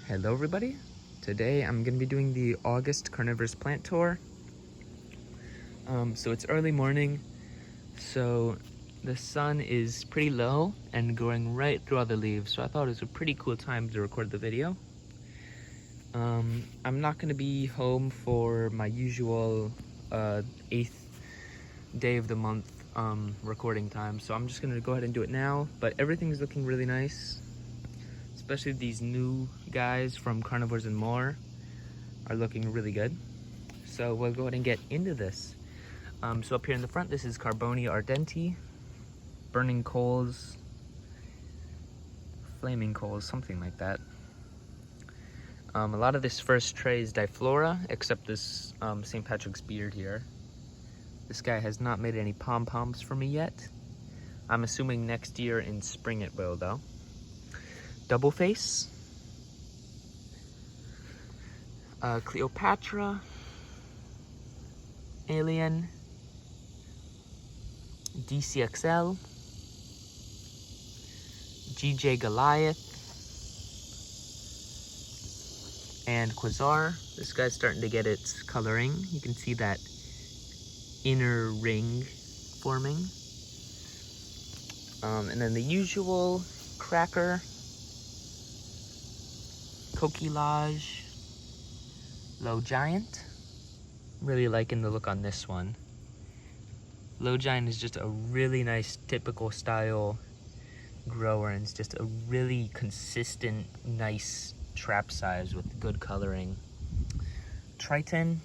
Hello everybody. Today I'm going to be doing the August Carnivorous plant tour. So it's early morning, so the sun is pretty low and going right through all the leaves, so I thought it was a pretty cool time to record the video. I'm not going to be home for my usual 8th day of the month recording time, so I'm just going to go ahead and do it now, but everything's looking really nice. Especially these new guys from Carnivorous and More are looking really good. So we'll go ahead and get into this. So up here in the front, this is Carbonia ardenti, burning coals, flaming coals, something like that. A lot of this first tray is Diflora, except this St. Patrick's beard here. This guy has not made any pom-poms for me yet. I'm assuming next year in spring it will though. Double face, Cleopatra, Alien, DCXL, GJ Goliath, and Quasar. This guy's starting to get its coloring. You can see that inner ring forming. And then the usual Cracker, Coquillage, Low Giant. Really liking the look on this one. Low Giant is just a really nice typical style grower, and it's just a really consistent, nice trap size with good coloring. Triton.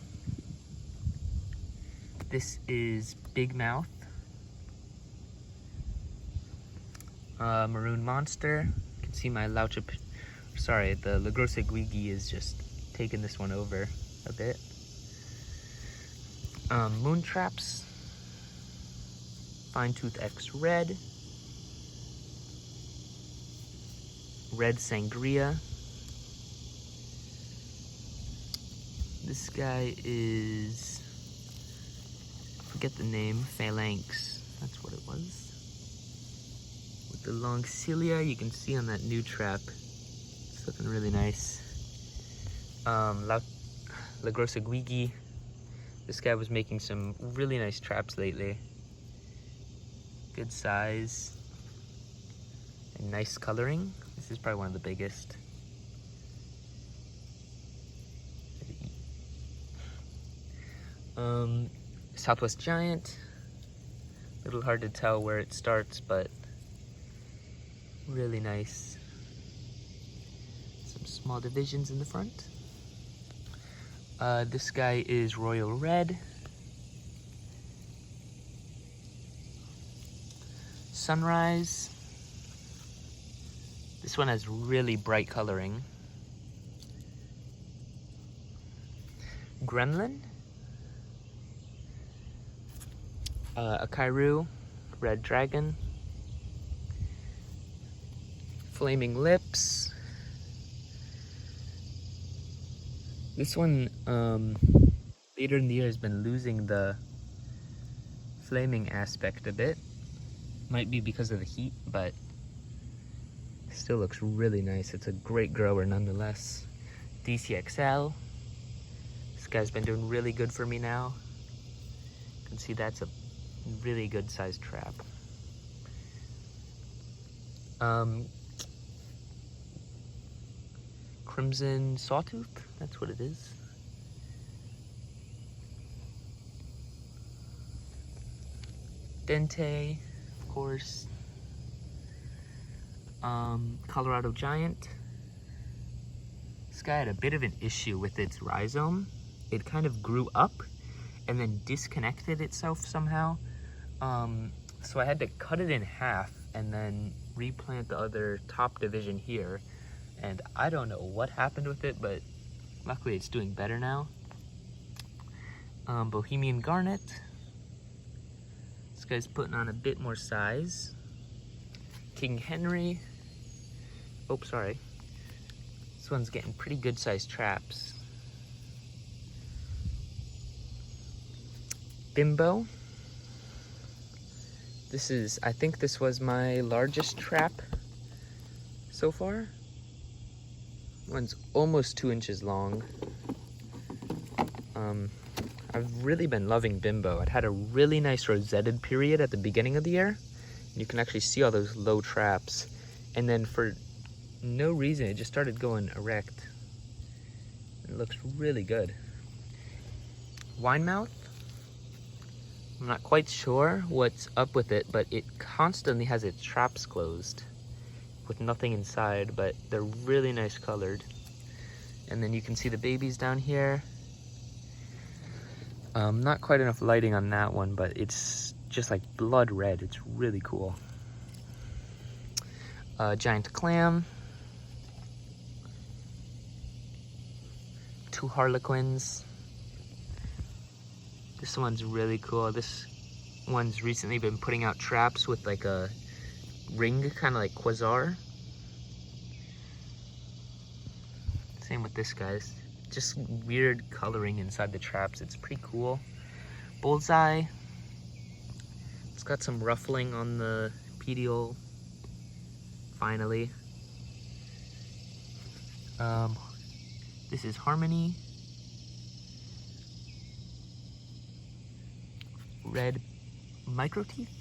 This is Big Mouth. Maroon Monster. You can see my the La Grossa Guigui is just taking this one over a bit. Moon Traps, Fine Tooth X Red, Red Sangria. This guy is, I forget the name, Phalanx, that's what it was. With the long cilia, you can see on that new trap. Looking really nice. La Grossa Guigui. This guy was making some really nice traps lately. Good size and nice coloring. This is probably one of the biggest. Southwest Giant. A little hard to tell where it starts, but really nice. Small divisions in the front. This guy is Royal Red. Sunrise. This one has really bright coloring. Gremlin. Akairu, Red Dragon. Flaming Lips. This one, later in the year, has been losing the flaming aspect a bit. Might be because of the heat, but still looks really nice. It's a great grower nonetheless. DCXL. This guy's been doing really good for me now. You can see that's a really good sized trap. Crimson Sawtooth, that's what it is. Dente, of course. Colorado Giant. This guy had a bit of an issue with its rhizome. It kind of grew up and then disconnected itself somehow. So I had to cut it in half and then replant the other top division here. And I don't know what happened with it, but luckily it's doing better now. Bohemian Garnet. This guy's putting on a bit more size. King Henry. Oh, sorry. This one's getting pretty good sized traps. Bimbo. I think this was my largest trap so far. one's almost 2 inches long. I've really been loving Bimbo. It had a really nice rosetted period at the beginning of the year. You can actually see all those low traps. And then for no reason, it just started going erect. It looks really good. Winemouth, I'm not quite sure what's up with it, but it constantly has its traps closed with nothing inside, but they're really nice colored. And then you can see the babies down here. Not quite enough lighting on that one, but it's just like blood red. It's really cool. Giant clam. 2 harlequins. This one's really cool. This one's recently been putting out traps with like a ring, kind of like quasar. Same with this guy's. Just weird coloring inside the traps. It's pretty cool. Bullseye. It's got some ruffling on the petiole. Finally. This is Harmony. Red micro teeth.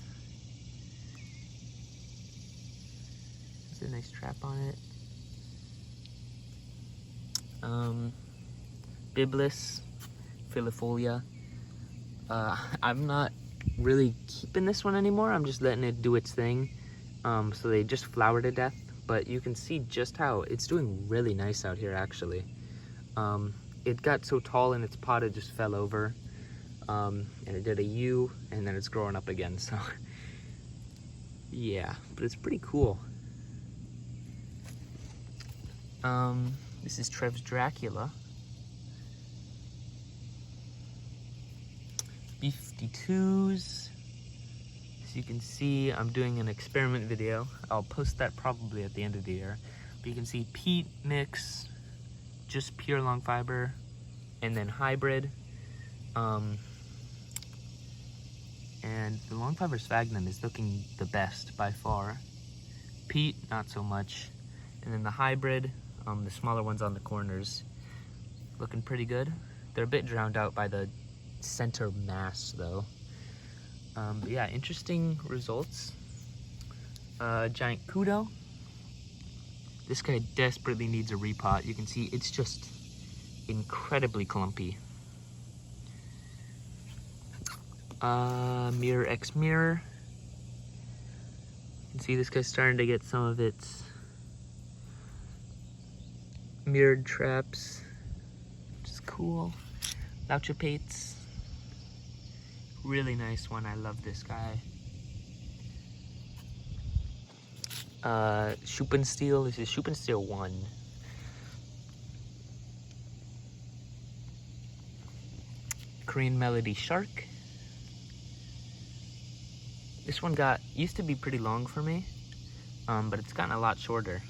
There's a nice trap on it. Biblis, filifolia. I'm not really keeping this one anymore. I'm just letting it do its thing. So they just flower to death, but you can see just how it's doing really nice out here actually. It got so tall in its pot it just fell over. And it did a U, and then it's growing up again, so yeah, but it's pretty cool. This is Trev's Dracula. B-52s. As you can see, I'm doing an experiment video. I'll post that probably at the end of the year. But you can see peat mix, just pure long fiber, and then hybrid. And the long fiber sphagnum is looking the best by far. Peat, not so much. And then the hybrid, the smaller ones on the corners, looking pretty good. They're a bit drowned out by the center mass though. But yeah, interesting results. Giant kudo. This guy desperately needs a repot. You can see it's just incredibly clumpy. Mirror X mirror. You can see this guy's starting to get some of its mirrored traps, which is cool. Lauchopates. Really nice one. I love this guy. Schupensteel. This is Schupensteel 1. Korean Melody Shark. This one used to be pretty long for me, but it's gotten a lot shorter.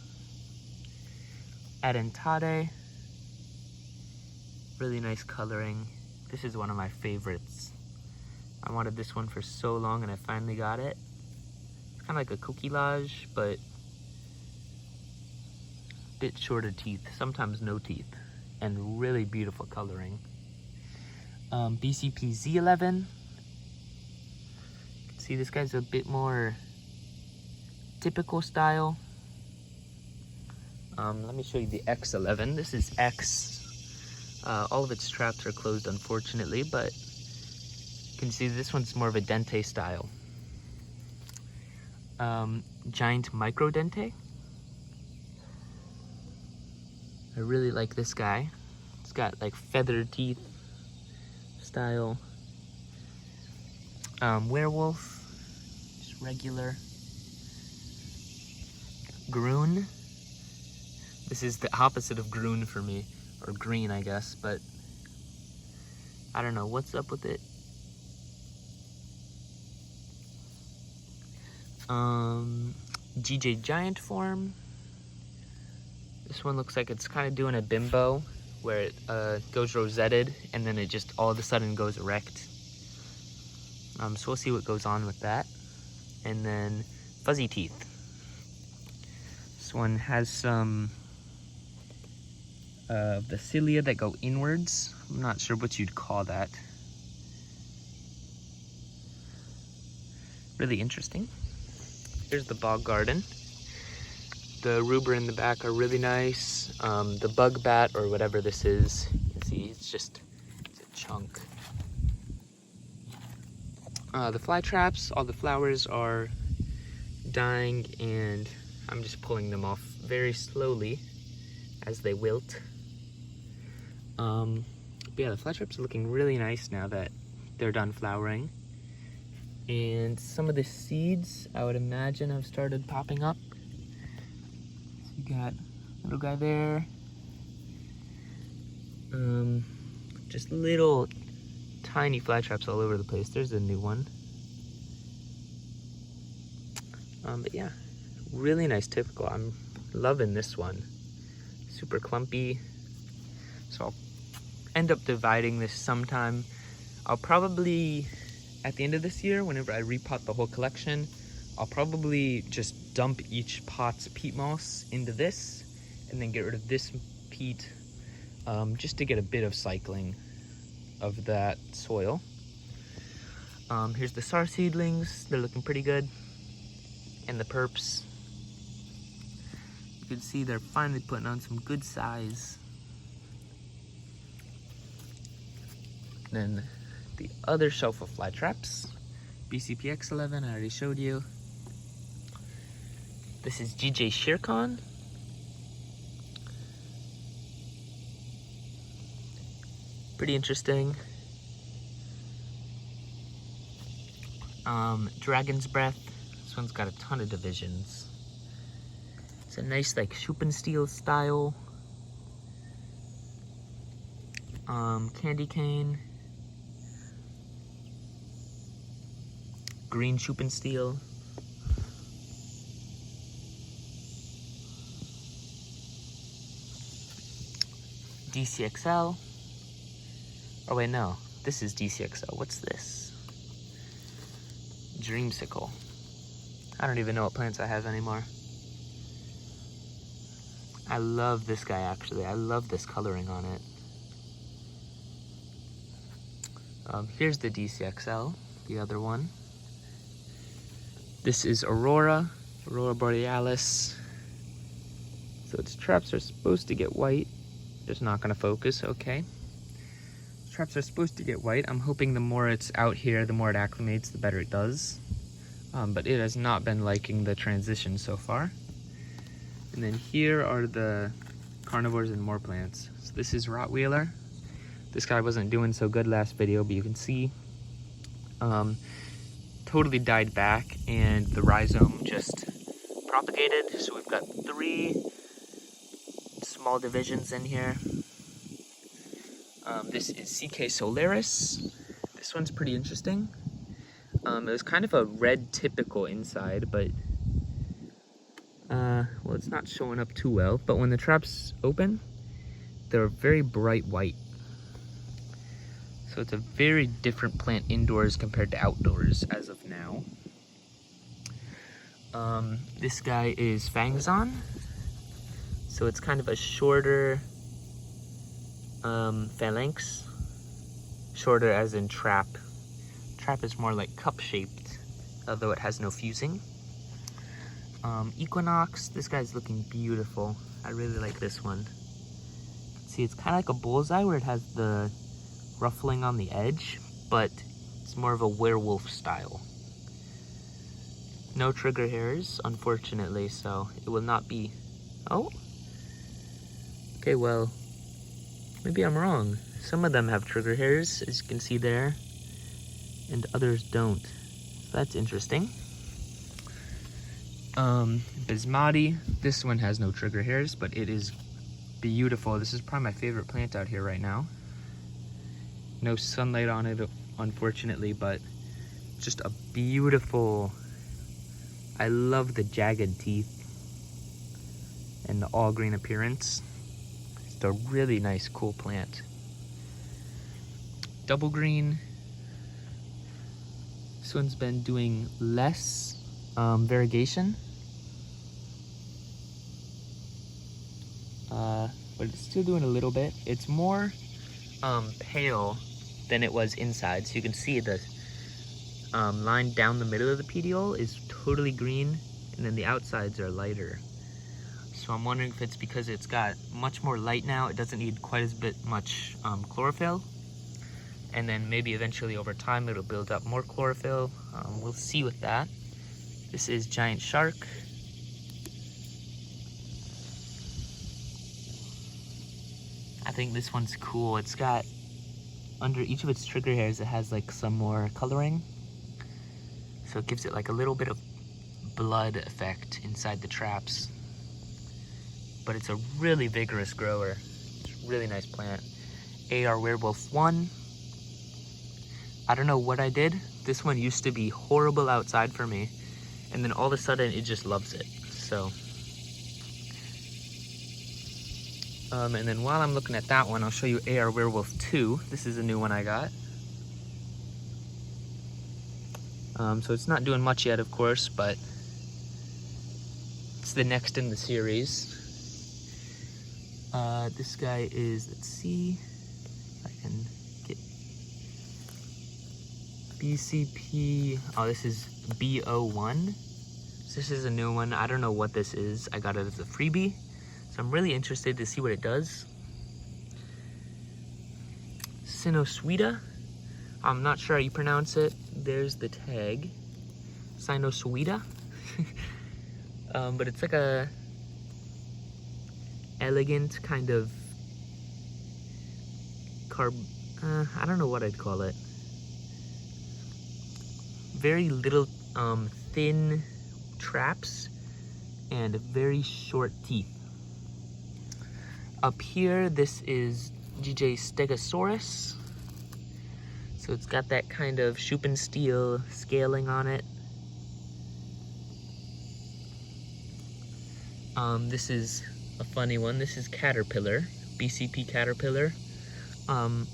Adentade. Really nice coloring. This is one of my favorites. I wanted this one for so long and I finally got it. It's kind of like a coquillage, but a bit shorter teeth, sometimes no teeth, and really beautiful coloring. BCP Z11. You can see this guy's a bit more typical style. Let me show you the X11. This is X. All of its traps are closed, unfortunately, but you can see this one's more of a dente style. Giant micro dente. I really like this guy. It's got like feather teeth style. Werewolf, just regular. Groon. This is the opposite of groon for me, or green, I guess, but I don't know what's up with it. GJ Giant form. This one looks like it's kind of doing a bimbo, where it goes rosetted and then it just all of a sudden goes erect. So we'll see what goes on with that. And then fuzzy teeth. This one has some of the cilia that go inwards. I'm not sure what you'd call that. Really interesting. Here's the Bog Garden. The rhubarb in the back are really nice. The bug bat, or whatever this is, you can see it's a chunk. The flytraps, all the flowers are dying, and I'm just pulling them off very slowly as they wilt. But yeah, the flytraps are looking really nice now that they're done flowering. And some of the seeds, I would imagine, have started popping up. So you got a little guy there. Just little tiny flytraps all over the place. There's a new one. But yeah, really nice typical. I'm loving this one. Super clumpy. So I'll end up dividing this sometime. I'll probably, at the end of this year, whenever I repot the whole collection, I'll probably just dump each pot's peat moss into this and then get rid of this peat, just to get a bit of cycling of that soil. Here's the Sarracenia seedlings. They're looking pretty good. And the perps. You can see they're finally putting on some good size. Then the other shelf of flytraps, BCPX11, I already showed you. This is GJ Shircon. Pretty interesting. Dragon's Breath. This one's got a ton of divisions. It's a nice, like, Schuppensteel style. Candy cane. Green Schuppensteel. DCXL. Oh wait, no. This is DCXL. What's this? Dreamsicle. I don't even know what plants I have anymore. I love this guy, actually. I love this coloring on it. Here's the DCXL, the other one. This is Aurora Borealis. So its traps are supposed to get white. Just not gonna focus, okay. Traps are supposed to get white. I'm hoping the more it's out here, the more it acclimates, the better it does. But it has not been liking the transition so far. And then here are the carnivores and more plants. So this is Rottweiler. This guy wasn't doing so good last video, but you can see totally died back, and the rhizome just propagated. So we've got 3 small divisions in here. This is CK Solaris. This one's pretty interesting. It was kind of a red typical inside, but well, it's not showing up too well. But when the traps open, they're very bright white. So it's a very different plant indoors compared to outdoors as of now. This guy is Fangzon. So it's kind of a shorter phalanx. Shorter as in trap. Trap is more like cup-shaped, although it has no fusing. Equinox, this guy's looking beautiful. I really like this one. See, it's kind of like a bullseye where it has the ruffling on the edge, but it's more of a werewolf style. No trigger hairs, unfortunately, so it will not be... Oh? Okay, well, maybe I'm wrong. Some of them have trigger hairs, as you can see there, and others don't. So that's interesting. Bismati, this one has no trigger hairs, but it is beautiful. This is probably my favorite plant out here right now. No sunlight on it, unfortunately, but just a beautiful... I love the jagged teeth and the all green appearance. It's a really nice, cool plant. Double green. This one's been doing less variegation. but it's still doing a little bit. It's more pale than it was inside. So you can see the line down the middle of the petiole is totally green, and then the outsides are lighter. So I'm wondering if it's because it's got much more light now. It doesn't need quite as much chlorophyll. And then maybe eventually over time it'll build up more chlorophyll. We'll see with that. This is Giant Shark. I think this one's cool. It's got, under each of its trigger hairs, it has like some more coloring. So it gives it like a little bit of blood effect inside the traps. But it's a really vigorous grower. It's a really nice plant. AR Werewolf 1. I don't know what I did. This one used to be horrible outside for me, and then all of a sudden it just loves it. So, and then while I'm looking at that one, I'll show you AR Werewolf 2. This is a new one I got. So it's not doing much yet, of course, but it's the next in the series. This guy is, let's see if I can get BCP. Oh, this is B01. So this is a new one. I don't know what this is. I got it as a freebie. So I'm really interested to see what it does. Sinoswida. I'm not sure how you pronounce it. There's the tag. Sinoswida. But it's like a elegant kind of I don't know what I'd call it. Very little thin traps and very short teeth. Up here, this is GJ Stegosaurus. So it's got that kind of Schuppensteel scaling on it. This is a funny one. This is Caterpillar, BCP Caterpillar. And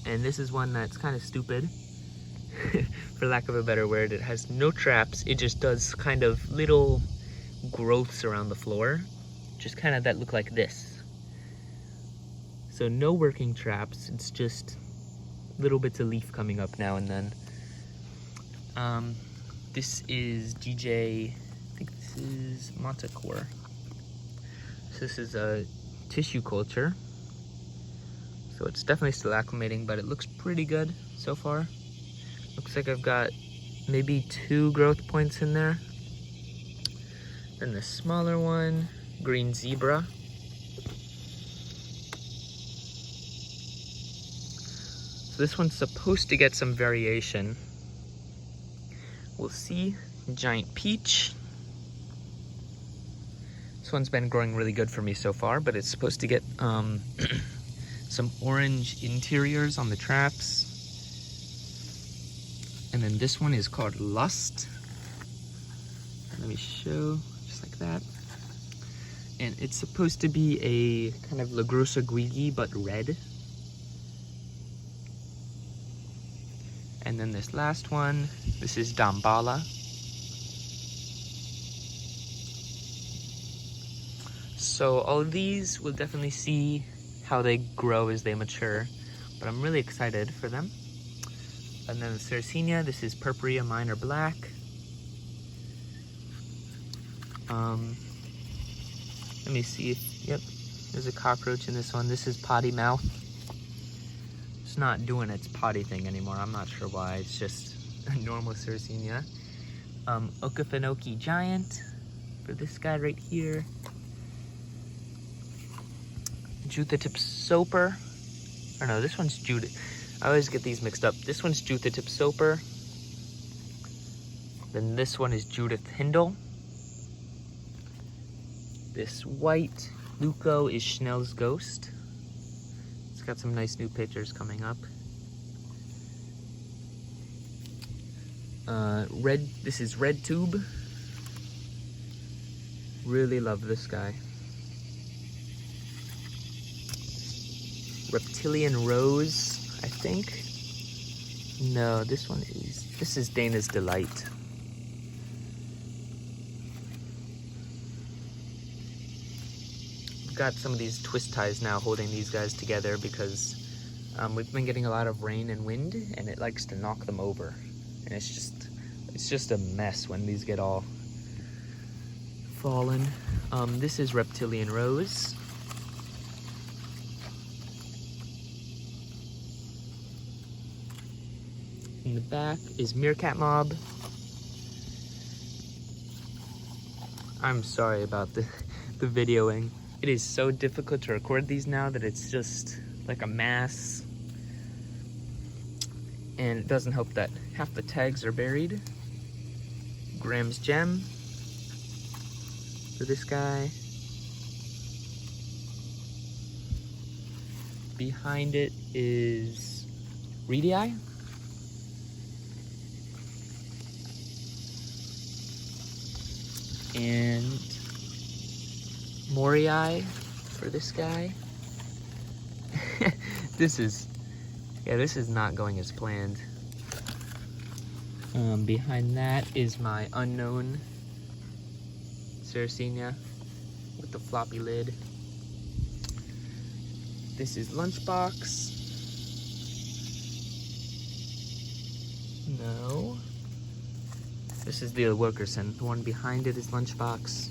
this is one that's kind of stupid, for lack of a better word. It has no traps. It just does kind of little growths around the floor, just kind of that look like this. So no working traps. It's just little bits of leaf coming up now and then. This is GJ, I think this is Montecore. So this is a tissue culture. So it's definitely still acclimating, but it looks pretty good so far. Looks like I've got maybe 2 growth points in there. Then the smaller one, Green Zebra. So this one's supposed to get some variation. We'll see. Giant Peach. This one's been growing really good for me so far, but it's supposed to get some orange interiors on the traps. And then this one is called Lust. Let me show, just like that. And it's supposed to be a kind of Lagrosa Guigi, but red. And then this last one, this is Dambala. So all of these, we'll definitely see how they grow as they mature, but I'm really excited for them. And then the Sarracenia, this is Purpurea Minor Black. Let me see if, yep, there's a cockroach in this one. This is Potty Mouth. It's not doing its potty thing anymore. I'm not sure why. It's just a normal Sarracenia. Okefenokee Giant for this guy right here. Juthatip Soper. Or no, this one's Judith. I always get these mixed up. This one's Juthatip Soper. Then this one is Judith Hindle. This white Luco is Schnell's Ghost. It's got some nice new pictures coming up. This is Red Tube. Really love this guy. Reptilian Rose, I think. No, this is Dana's Delight. got some of these twist ties now holding these guys together because we've been getting a lot of rain and wind, and it likes to knock them over. And it's just a mess when these get all fallen. This is Reptilian Rose. In the back is Meerkat Mob. I'm sorry about the videoing. It is so difficult to record these now that it's just like a mass. And it doesn't help that half the tags are buried. Graham's Gem for this guy. Behind it is Reedii. And Morii for this guy. This is not going as planned. Behind that is my unknown Sarracenia with the floppy lid. This is Lunchbox. No. This is the Wilkerson. The one behind it is Lunchbox.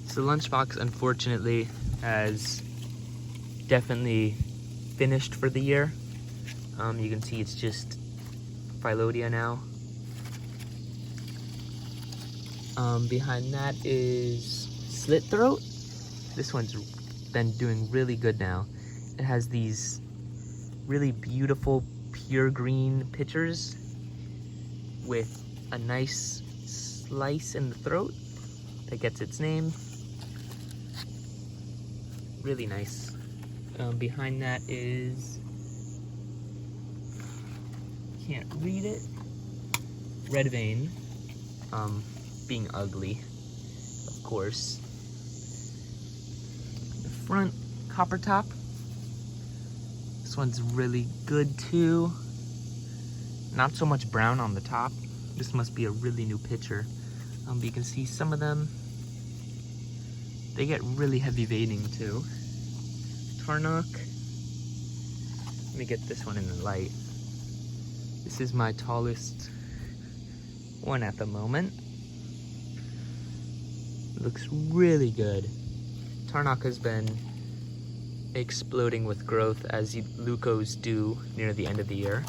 So Lunchbox, unfortunately, has definitely finished for the year. You can see it's just Phyllodia now. Behind that is Slit Throat. This one's been doing really good now. It has these really beautiful pure green pitchers with a nice slice in the throat that gets its name. Really nice. Behind that is, can't read it, Red Vein, being ugly, of course. The front, Copper Top. This one's really good too. Not so much brown on the top. This must be a really new pitcher. But you can see some of them, they get really heavy veining too. Tarnok. Let me get this one in the light. This is my tallest one at the moment. Looks really good. Tarnok has been exploding with growth as Leucos do near the end of the year.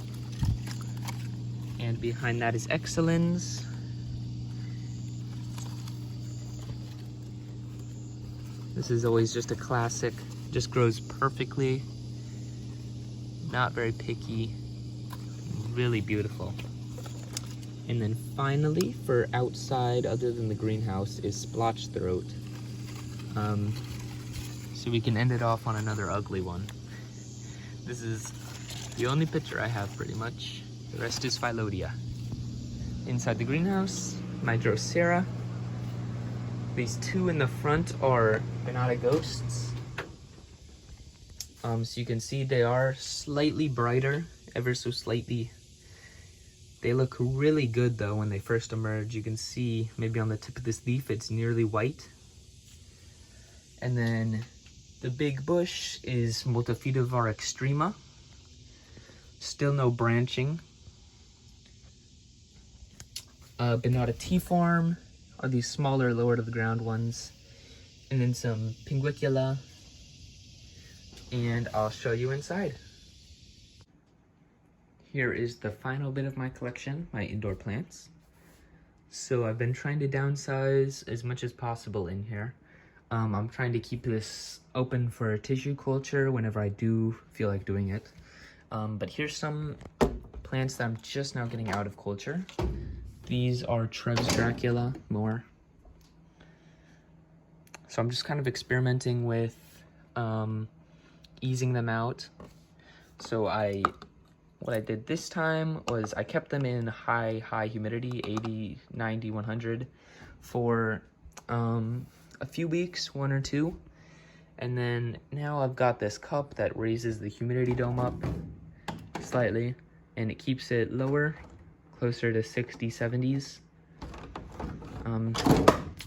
And behind that is Excellens. This is always just a classic. Just grows perfectly. Not very picky. Really beautiful. And then finally, for outside other than the greenhouse, is Splotch Throat. So we can end it off on another ugly one. This is the only picture I have pretty much. The rest is Phyllodia. Inside the greenhouse, my Drosera. These two in the front are Banana Ghosts. So you can see they are slightly brighter, ever so slightly. They look really good though when they first emerge. You can see maybe on the tip of this leaf it's nearly white. And then the big bush is Multifidivore Extrema. Still no branching. Benata T-Form are these smaller, lower to the ground ones. And then some Pinguicula. And I'll show you inside. Here is the final bit of my collection, my indoor plants. So I've been trying to downsize as much as possible in here. I'm trying to keep this open for tissue culture whenever I do feel like doing it. But here's some plants that I'm just now getting out of culture. These are Trev's Dracula more. So I'm just kind of experimenting with easing them out. So what I did this time was I kept them in high humidity, 80, 90, 100 for a few weeks, 1 or 2. And then now I've got this cup that raises the humidity dome up slightly and it keeps it lower, closer to 60, 70s.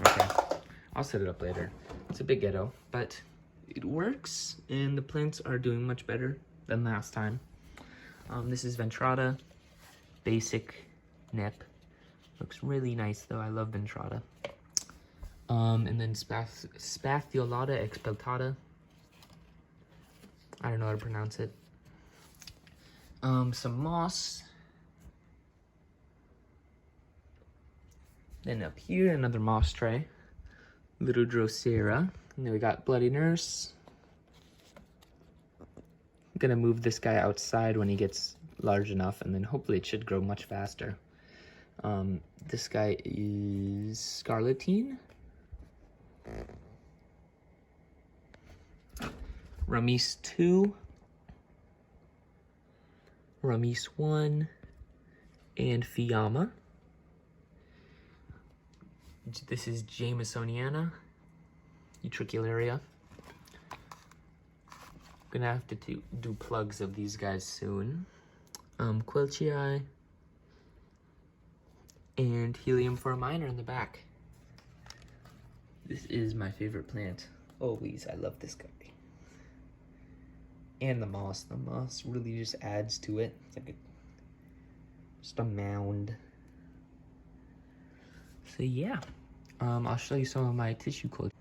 Okay, I'll set it up later. It's a bit ghetto, but it works, and the plants are doing much better than last time. This is Ventrata, basic nip. Looks really nice though, I love Ventrata. And then Spathulata expectata. I don't know how to pronounce it. Some moss. Then up here, another moss tray. Little Drosera. And then we got Bloody Nurse. I'm gonna move this guy outside when he gets large enough, and then hopefully it should grow much faster. This guy is Scarletine. Ramis 2. Ramis 1. And Fiamma. This is Jamesoniana, Utricularia. Gonna have to do plugs of these guys soon. Quilchii and Helium for a minor in the back. This is my favorite plant. Always, I love this guy. And the moss. The moss really just adds to it. It's like just a mound. So yeah, I'll show you some of my tissue cultures.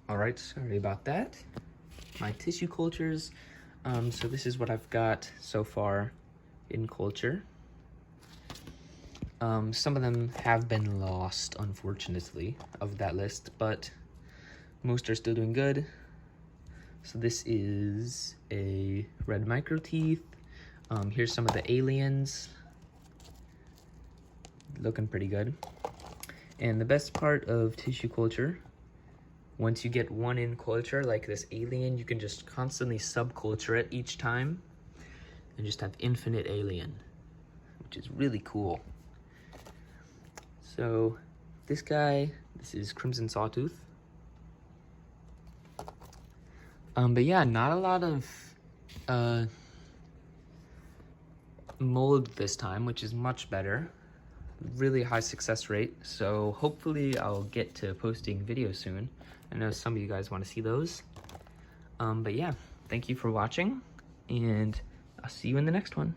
All right, sorry about that. My tissue cultures. So this is what I've got so far in culture. Some of them have been lost, unfortunately, of that list, but most are still doing good. So this is a red microteeth. Here's some of the aliens. Looking pretty good. And the best part of tissue culture, once you get one in culture, like this alien, you can just constantly subculture it each time and just have infinite alien, which is really cool. So this guy, this is Crimson Sawtooth. But yeah, not a lot of mold this time, which is much better. Really high success rate, so hopefully I'll get to posting videos soon. I know some of you guys want to see those. But yeah, thank you for watching, and I'll see you in the next one.